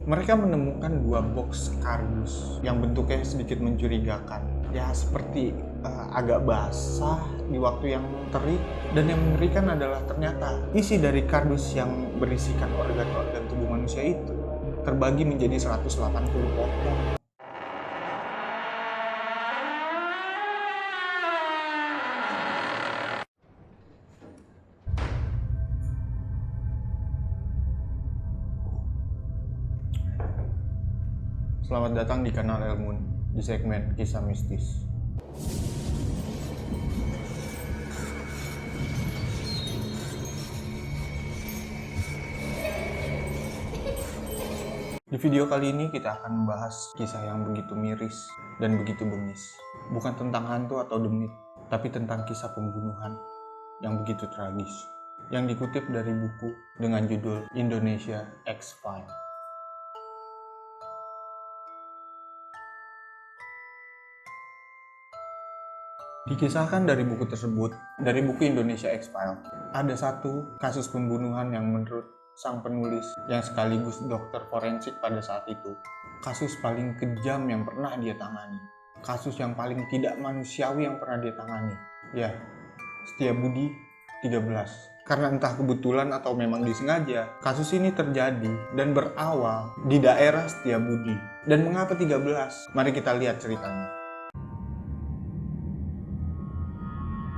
Mereka menemukan dua box kardus yang bentuknya sedikit mencurigakan. Ya seperti agak basah di waktu yang terik. Dan yang mengerikan adalah ternyata isi dari kardus yang berisikan organ-organ tubuh manusia itu terbagi menjadi 180 potong. Selamat datang di kanal Elmun di segmen Kisah Mistis. Di video kali ini kita akan membahas kisah yang begitu miris dan begitu bengis. Bukan tentang hantu atau demit, tapi tentang kisah pembunuhan yang begitu tragis. Yang dikutip dari buku dengan judul Indonesia X-Files. Dikisahkan dari buku tersebut, dari buku Indonesia X-Files, ada satu kasus pembunuhan yang menurut sang penulis yang sekaligus dokter forensik pada saat itu, kasus paling kejam yang pernah dia tangani, kasus yang paling tidak manusiawi yang pernah dia tangani. Ya, Setiabudi 13. Karena entah kebetulan atau memang disengaja, kasus ini terjadi dan berawal di daerah Setiabudi. Dan mengapa 13? Mari kita lihat ceritanya.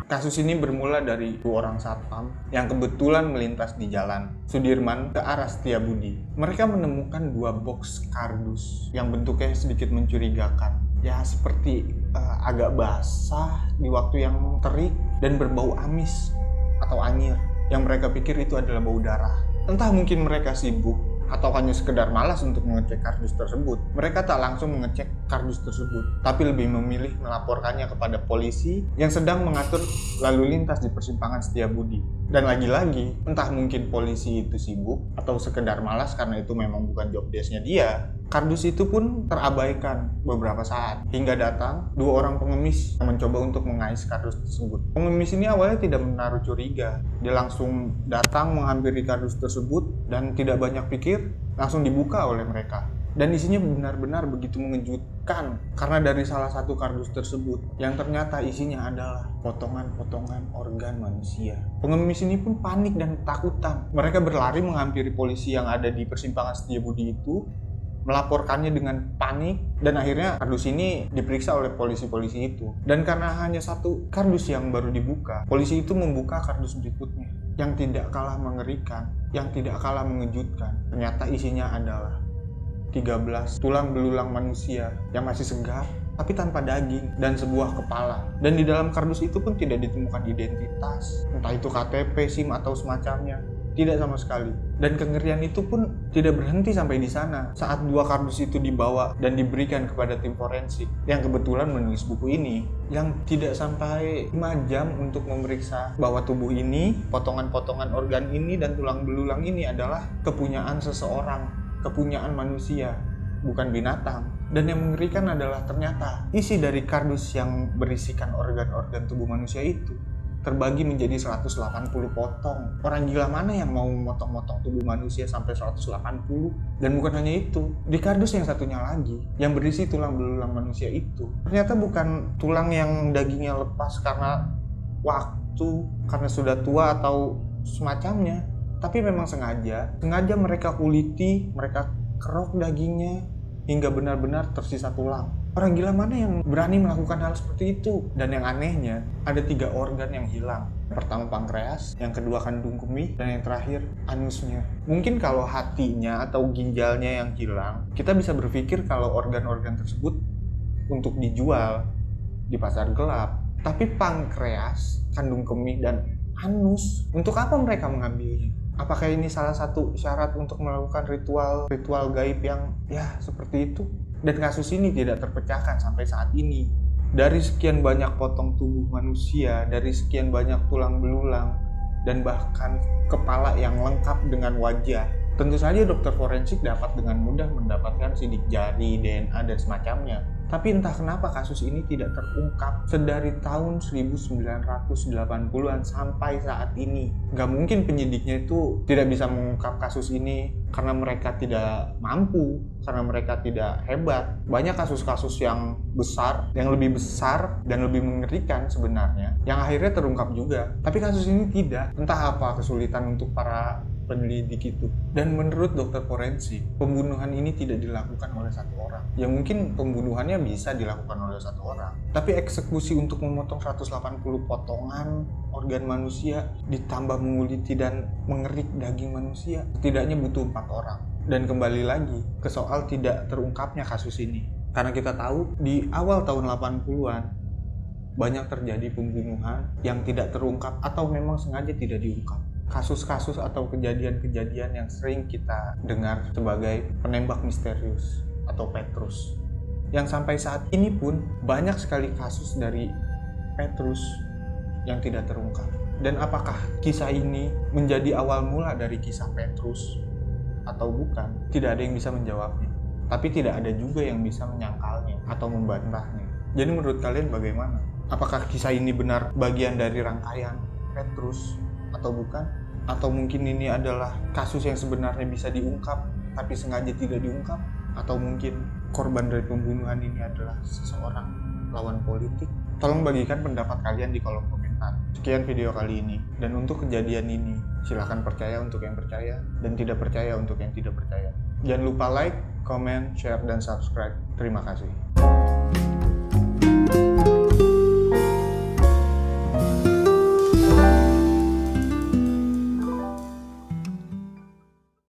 Kasus ini bermula dari dua orang satpam yang kebetulan melintas di jalan Sudirman ke arah Setiabudi. Mereka menemukan dua box kardus yang bentuknya sedikit mencurigakan. Ya seperti agak basah di waktu yang terik dan berbau amis atau anyir. Yang mereka pikir itu adalah bau darah. Entah mungkin mereka sibuk atau hanya sekedar malas untuk mengecek kardus tersebut. Mereka tak langsung mengecek kardus tersebut, tapi lebih memilih melaporkannya kepada polisi yang sedang mengatur lalu lintas di persimpangan Setiabudi. Dan lagi-lagi, entah mungkin polisi itu sibuk atau sekedar malas karena itu memang bukan job desk-nya dia, kardus itu pun terabaikan beberapa saat, hingga datang dua orang pengemis yang mencoba untuk mengais kardus tersebut. Pengemis ini awalnya tidak menaruh curiga. Dia langsung datang menghampiri kardus tersebut dan tidak banyak pikir, langsung dibuka oleh mereka. Dan isinya benar-benar begitu mengejutkan karena dari salah satu kardus tersebut yang ternyata isinya adalah potongan-potongan organ manusia. Pengemis ini pun panik dan ketakutan. Mereka berlari menghampiri polisi yang ada di persimpangan Setiabudi itu, melaporkannya dengan panik, dan akhirnya kardus ini diperiksa oleh polisi-polisi itu. Dan karena hanya satu kardus yang baru dibuka, polisi itu membuka kardus berikutnya yang tidak kalah mengerikan, yang tidak kalah mengejutkan. Ternyata isinya adalah 13 tulang belulang manusia yang masih segar tapi tanpa daging dan sebuah kepala. Dan di dalam kardus itu pun tidak ditemukan identitas, entah itu KTP, SIM atau semacamnya. Tidak sama sekali. Dan kengerian itu pun tidak berhenti sampai di sana. Saat dua kardus itu dibawa dan diberikan kepada tim forensik yang kebetulan menulis buku ini, yang tidak sampai 5 jam untuk memeriksa bahwa tubuh ini, potongan-potongan organ ini dan tulang belulang ini adalah kepunyaan seseorang, kepunyaan manusia, bukan binatang. Dan yang mengerikan adalah ternyata isi dari kardus yang berisikan organ-organ tubuh manusia itu terbagi menjadi 180 potong. Orang gila mana yang mau motong-motong tubuh manusia sampai 180? Dan bukan hanya itu, di kardus yang satunya lagi, yang berisi tulang belulang manusia itu, ternyata bukan tulang yang dagingnya lepas karena waktu, karena sudah tua atau semacamnya, tapi memang sengaja mereka kuliti, mereka kerok dagingnya hingga benar-benar tersisa tulang. Orang gila mana yang berani melakukan hal seperti itu? Dan yang anehnya, ada 3 organ yang hilang. Pertama pankreas, yang kedua kandung kemih, dan yang terakhir anusnya. Mungkin kalau hatinya atau ginjalnya yang hilang, kita bisa berpikir kalau organ-organ tersebut untuk dijual di pasar gelap. Tapi pankreas, kandung kemih, dan anus, untuk apa mereka mengambilnya? Apakah ini salah satu syarat untuk melakukan ritual gaib yang ya seperti itu? Dan kasus ini tidak terpecahkan sampai saat ini. Dari sekian banyak potong tubuh manusia, dari sekian banyak tulang belulang, dan bahkan kepala yang lengkap dengan wajah, tentu saja dokter forensik dapat dengan mudah mendapatkan sidik jari, DNA, dan semacamnya. Tapi entah kenapa kasus ini tidak terungkap sedari tahun 1980-an sampai saat ini. Gak mungkin penyidiknya itu tidak bisa mengungkap kasus ini karena mereka tidak mampu, karena mereka tidak hebat. Banyak kasus-kasus yang besar, yang lebih besar dan lebih mengerikan sebenarnya, yang akhirnya terungkap juga. Tapi kasus ini tidak. Entah apa kesulitan untuk para penyelidik itu. Dan menurut dokter forensik, pembunuhan ini tidak dilakukan oleh satu orang. Ya mungkin pembunuhannya bisa dilakukan oleh satu orang, tapi eksekusi untuk memotong 180 potongan organ manusia ditambah menguliti dan mengerik daging manusia setidaknya butuh 4 orang. Dan kembali lagi ke soal tidak terungkapnya kasus ini, karena kita tahu di awal tahun 80-an banyak terjadi pembunuhan yang tidak terungkap atau memang sengaja tidak diungkap. Kasus-kasus atau kejadian-kejadian yang sering kita dengar sebagai penembak misterius atau Petrus. Yang sampai saat ini pun banyak sekali kasus dari Petrus yang tidak terungkap. Dan apakah kisah ini menjadi awal mula dari kisah Petrus atau bukan? Tidak ada yang bisa menjawabnya. Tapi tidak ada juga yang bisa menyangkalnya atau membantahnya. Jadi menurut kalian bagaimana? Apakah kisah ini benar bagian dari rangkaian Petrus atau bukan? Atau mungkin ini adalah kasus yang sebenarnya bisa diungkap tapi sengaja tidak diungkap? Atau mungkin korban dari pembunuhan ini adalah seseorang lawan politik? Tolong bagikan pendapat kalian di kolom komentar. Sekian video kali ini, dan untuk kejadian ini silahkan percaya untuk yang percaya dan tidak percaya untuk yang tidak percaya. Jangan lupa like, comment, share, dan subscribe. Terima kasih.